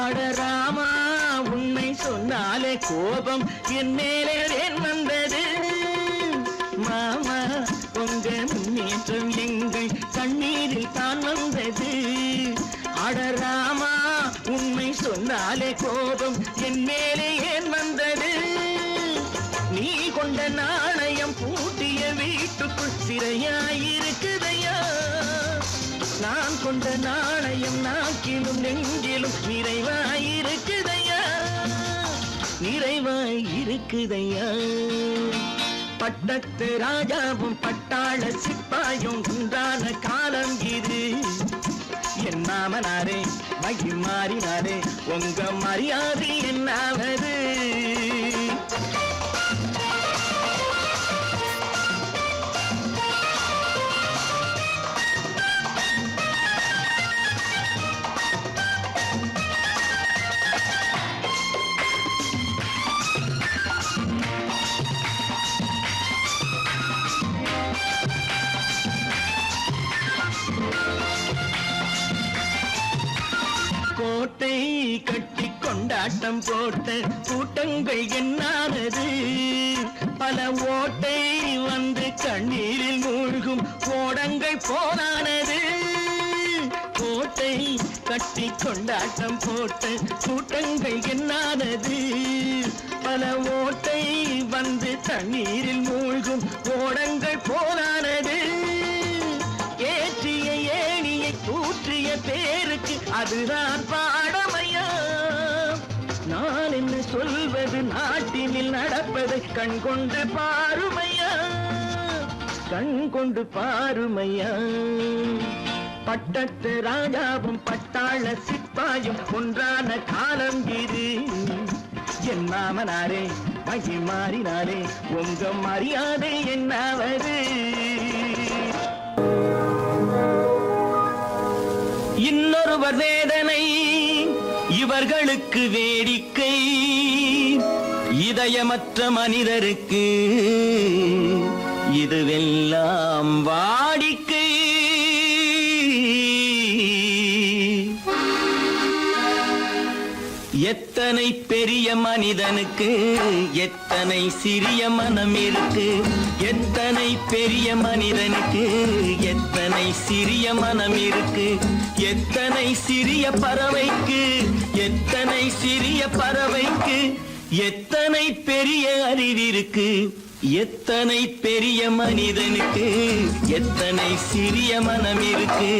அடராமா உன்னை சொன்னாலே கோபம் என் மேலே ஏன் வந்தது. மாமா உங்க முன்னேற்றம் எங்கள் கண்ணீரில் தான் வந்தது. அடராமா உண்மை சொன்னாலே கோபம் என் மேலே ஏன் வந்தது. நீ கொண்ட நாணயம் பூட்டிய வீட்டுக்குள் சிறையாயிருக்குதையா. நான் கொண்ட நாணயம் நாக்கிலும் நெஞ்சிலும் நிறைவாயிருக்குதையா, நிறைவாயிருக்குதையா. பட்டத்து ராஜாவும் பட்டாள சிப்பாயும் உண்டான காலம் இது. என் மாமனாரே மகி மாறினாரே உங்க மரியாதை என்னாவது. கோட்டை கட்டி கொண்டாட்டம் போட்ட கூட்டங்கள் என்னானது. பல ஓட்டை வந்து கண்ணீரில் மூழ்கும் ஓடங்கள் போனானது. கோட்டை கட்டி கொண்டாட்டம் போட்ட கூட்டங்கள் என்னானது. பல ஓட்டை வந்து தண்ணீரில் மூழ்கும் ஓடங்கள் போனானது. ஏற்றிய ஏணியை தூற்றிய பேருக்கு அதுதான் பாடமையா. நான் என்ன சொல்வது, நாட்டினில் நடப்பதை கண் கொண்டு பாருமையா, கண் கொண்டு பாருமையா. பட்டத்து ராஜாவும் பட்டாள சிப்பாயும் ஒன்றான காலம் இது. என் மாமனாரே மகி மாறினாரே உங்க மரியாதை என்னாவது. இன்னொருவர் வேதனை இவர்களுக்கு வேடிக்கை. இதயமற்ற மனிதருக்கு இதுவெல்லாம் வாடிக்கை. எத்தனை பெரிய மனிதனுக்கு எத்தனை சிறிய மனம் இருக்கு. எத்தனை பெரிய மனிதனுக்கு எத்தனை சிறிய மனம் இருக்கு. எத்தனை சிறிய பறவைக்கு எத்தனை சிறிய பறவைக்கு எத்தனை பெரிய அறிவிருக்கு. எத்தனை பெரிய மனிதனுக்கு எத்தனை சிறிய மனம் இருக்கு.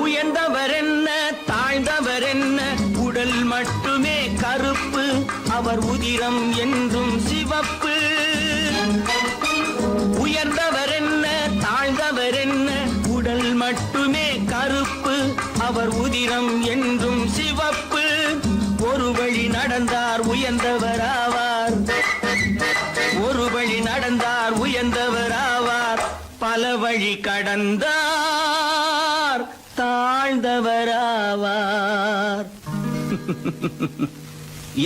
உயர்ந்தவர் என்ன தாழ்ந்தவர் என்ன, உடல் மட்டுமே கருப்பு, அவர் உதிரம் என்றும் சிவப்பு. உயர்ந்தவர் என்ன தாழ்ந்தவர் என்ன, உடல் மட்டுமே கருப்பு, அவர் உதிரம் என்றும் சிவப்பு. ஒரு வழி நடந்தார் உயர்ந்தவர் ஆவார், ஒரு வழி நடந்தார் உயர்ந்தவர் ஆவார். பல வழி கடந்தார் தாழ்ந்தவராவார்.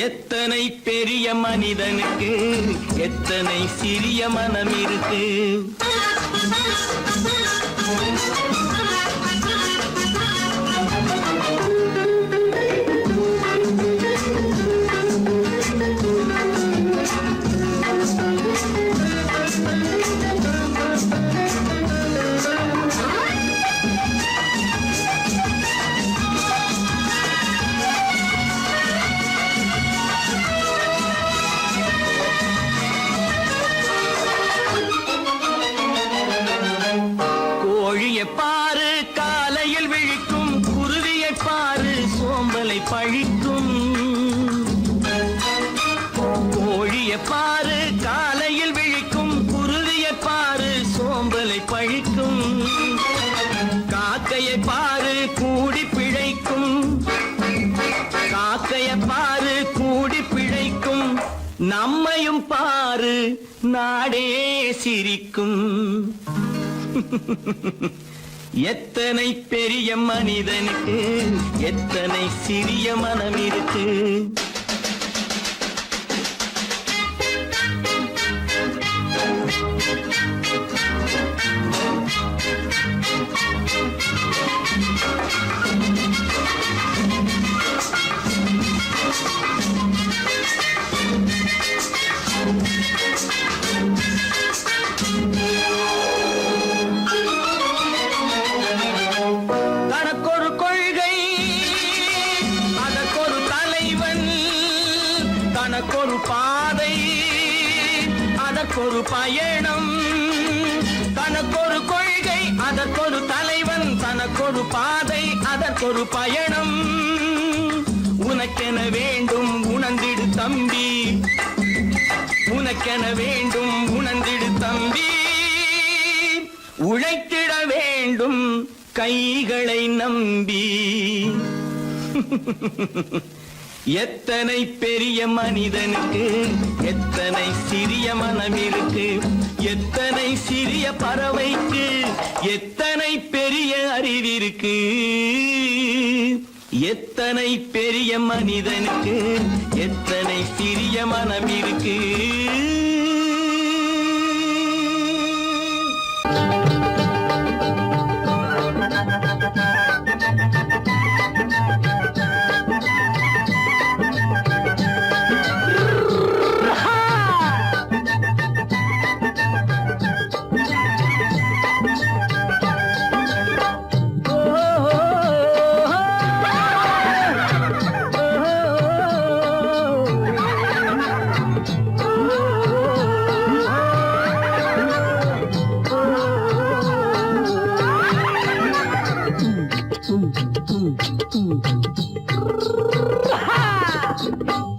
எத்தனை பெரிய மனிதனுக்கு எத்தனை சிறிய மனம் இருக்கு. பாரு காலையில் விழிக்கும் குருவியை பாரு சோம்பலை பழிக்கும். கோழியை பாரு காலையில் விழிக்கும் குருவியை பாரு சோம்பலை பழிக்கும். காக்கையை பாரு கூடி பிழைக்கும், காக்கையை பாரு கூடி பிழைக்கும். நம்மை சிரிப்பையும் பாரு நாடே சிரிக்கும். எத்தனை பெரிய மனிதனுக்கு எத்தனை சிறிய மனம் இருக்கு. தனக்கொரு கொள்கை அதற்கொரு தலைவன், தனக்கொரு பாதை அதற்கொரு பயணம். தனக்கொரு கொள்கை அதற்கொரு தலைவன், தனக்கொரு பாதை அதற்கொரு பயணம். உனக்கென வேண்டும் உணர்ந்திடு தம்பி, உனக்கென வேண்டும் உணர்ந்திடு தம்பி. உழைத்திட வேண்டும் கைகளை நம்பி. எத்தனை பெரிய மனிதனுக்கு எத்தனை சிறிய மனம் இருக்கு. எத்தனை சிறிய பறவைக்கு எத்தனை பெரிய அறிவிருக்கு. எத்தனை பெரிய மனிதனுக்கு எத்தனை சிறிய மனம் இருக்கு.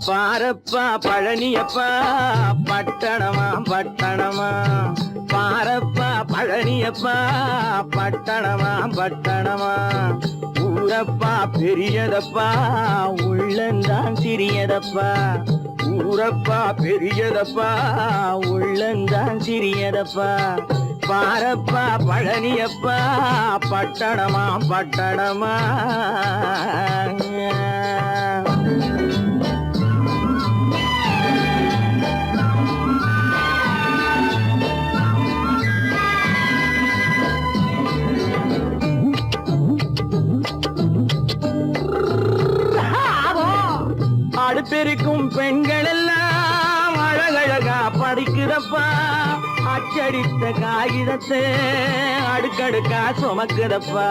பாரப்பா பழனியப்பா பட்டணமா பட்டணமா. பாரப்பா பழனியப்பா பட்டணமா பட்டணமா. ஊரப்பா பெரியதப்பா உள்ளந்தான் சிறியதப்பா. ஊரப்பா பெரியதப்பா உள்ளந்தான் சிறியதப்பா. பாரப்பா பழனியப்பா பட்டணமா பட்டணமா. அடுப்பெருக்கும் பெண்கள் எல்லாம் அழகழகா படிக்கிறப்பா. அச்சடித்த காகிதத்தை அடுக்கடுக்கா சுமக்குதப்பா.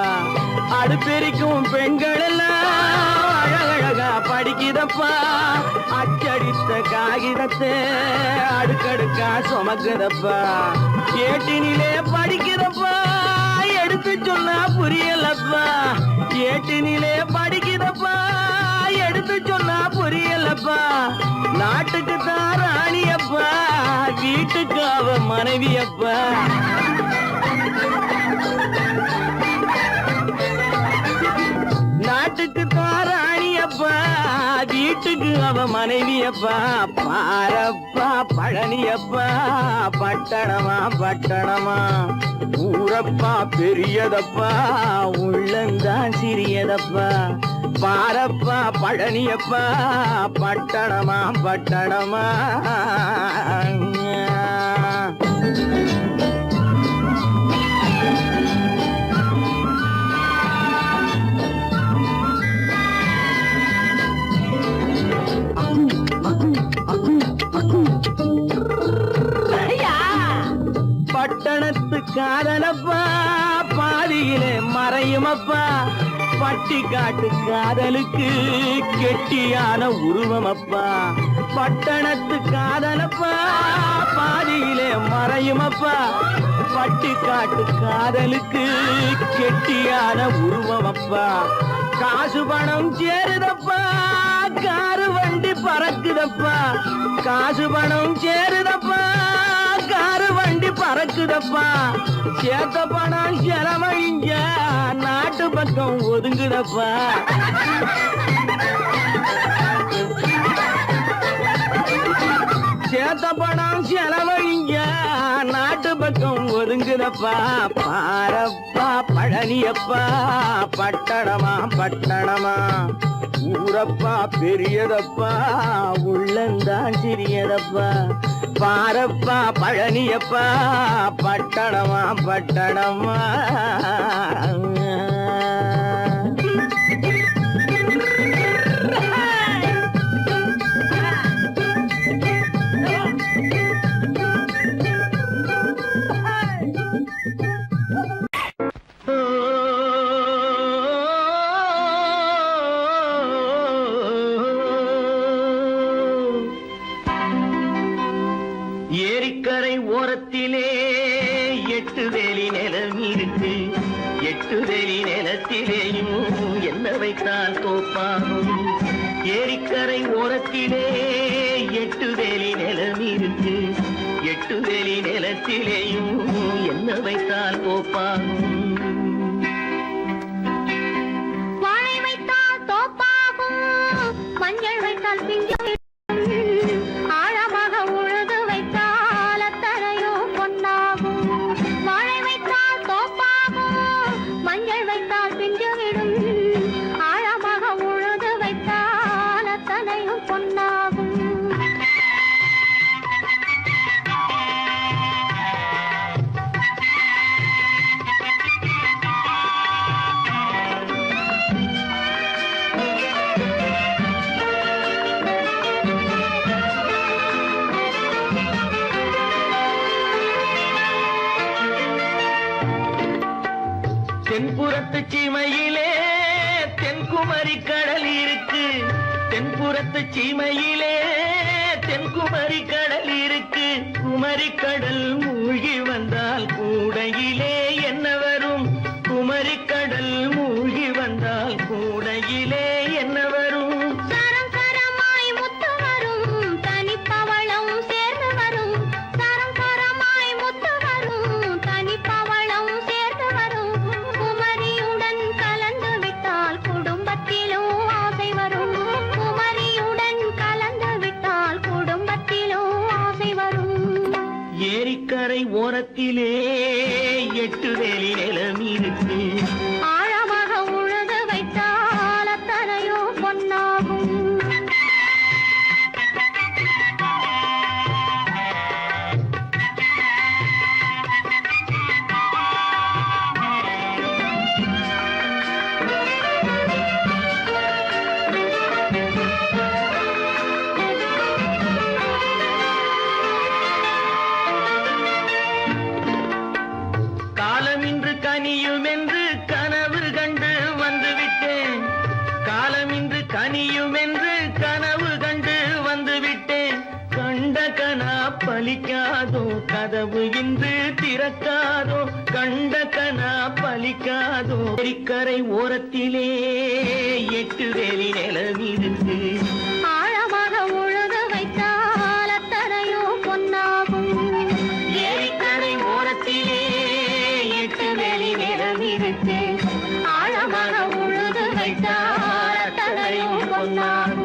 அடுப்பெருக்கும் பெண்கள் எல்லாம் அழகழகா படிக்கிறப்பா. அச்சடித்த காகிதத்தை அடுக்கடுக்கா சுமக்குதப்பா. ஏட்டினிலே படிக்கிறப்பா எடுத்து சொன்னா புரியலப்பா. ஏட்டினிலே படிக்கிறப்பா எடுத்து சொன்னா புரியலப்பா. நாட்டுக்கு தான் ராணியப்பா வீட்டுக்கு அவ மனைவியப்பா. நாட்டுக்கு தான் ராணியப்பா வீட்டுக்கு அவ மனைவியப்பா. பாரப்பா பழனியப்பா பட்டணமா பட்டணமா. ஊரப்பா பெரியதப்பா உள்ளந்தான் சிறியதப்பா. பாரப்பா பழனியப்பா பட்டணமா பட்டணமா. பட்டணத்து காதலப்பா பாதியிலே மறையுமப்பா. பட்டி காட்டு காதலுக்கு கெட்டியான உருவமப்பா. பட்டணத்து காதலப்பா பாதியிலே மறையுமப்பா. பட்டி காட்டு காதலுக்கு கெட்டியான உருவமப்பா. காசு பணம் சேருதப்பா காரு வண்டி பறக்குதப்பா. காசு பணம் சேருதப்பா காரு வண்டி பறக்குதப்பா. சேத்த பணம் செலவழிஞ்ச நாட்டு பக்கம் ஒதுங்குதப்பா. சேத்த பணம் செலவழிங்க நாட்டு பக்கம் ஒதுங்குதப்பா பாரப்பா பழனியப்பா பட்டணமா பட்டணமா ஊரப்பா பெரியதப்பா உள்ளந்தான் சிறியதப்பா பாரப்பா பழனியப்பா பட்டணமா பட்டணமா ஏரிக்கரை ஓரத்திலே 8 வேலி நிலம் இருக்கு 8 வேலி நிலத்திலேயும் என்ன வைத்தால் தோப்பாகும் ஏரிக்கரை ஓரத்திலே 8 வேலி நிலம் இருக்கு 8 வேலி நிலத்திலேயும் என்ன வைத்தால் தோப்பாகும் வாழை வைத்தால் தோப்பாகும் மஞ்சள் வைத்தால் பிஞ்சு ஆழமாக உழுது வைத்தால் அத்தனையோ பொன்னாகும் வாழை வைத்தால் தோப்பாகும் மஞ்சள் வைத்தால் பிஞ்சு விடும் ஆழமாக உழுது வைத்தால் அத்தனையும் பொன்னாகும் தென்புறத்து சீமையிலே தென்குமரி கடல் இருக்கு தென்புறத்து சீமையிலே தென்குமரி கடல் இருக்கு குமரி கடல் மூழ்கி வந்தால் கூடையிலே என்ன வரும் குமரி கடல் மூழ்கி வந்தால் கூடையிலே என்ன வரும் சரம் சரமாய் முத்து வரும் தனிப்பவளம் சேர்ந்து வரும் சரம் சரமாய் முத்து வரும் தனிப்பவளம் சேர்ந்து வரும் குமரியுடன் கலந்து விட்டால் குடும்பத்திலும் ஆசை வரும் குமரியுடன் கலந்து விட்டால் குடும்பத்திலும் ஆசை வரும் ஏரிக்கரை ஓரத்திலே 8 வேலி நிலம் இருக்கு ஆழமாக உழுது வைத்தால் அத்தனையோ பொன்னாகும் காலம் இன்று கனியும் என்று கனவு கண்டு வந்துவிட்டேன் காலம் இன்று கனியும் என்று கனவு கண்டு வந்துவிட்டேன் கண்ட கனா பலிக்காதோ கதவு இன்று திறக்காதோ கண்ட கனா பலிக்காதோ ஏரிக்கரை ஓரத்திலே 8 வேலி நிலம் இருக்கு ஆழமாக உழுது வைத்தால் அத்தனையோ பொன்னாகும் ஏரிக்கரை ஓரத்திலே 8 வேலி நிலம் இருக்கு ஆழமாக உழுது வைத்தால் அத்தனையோ பொன்னாகும்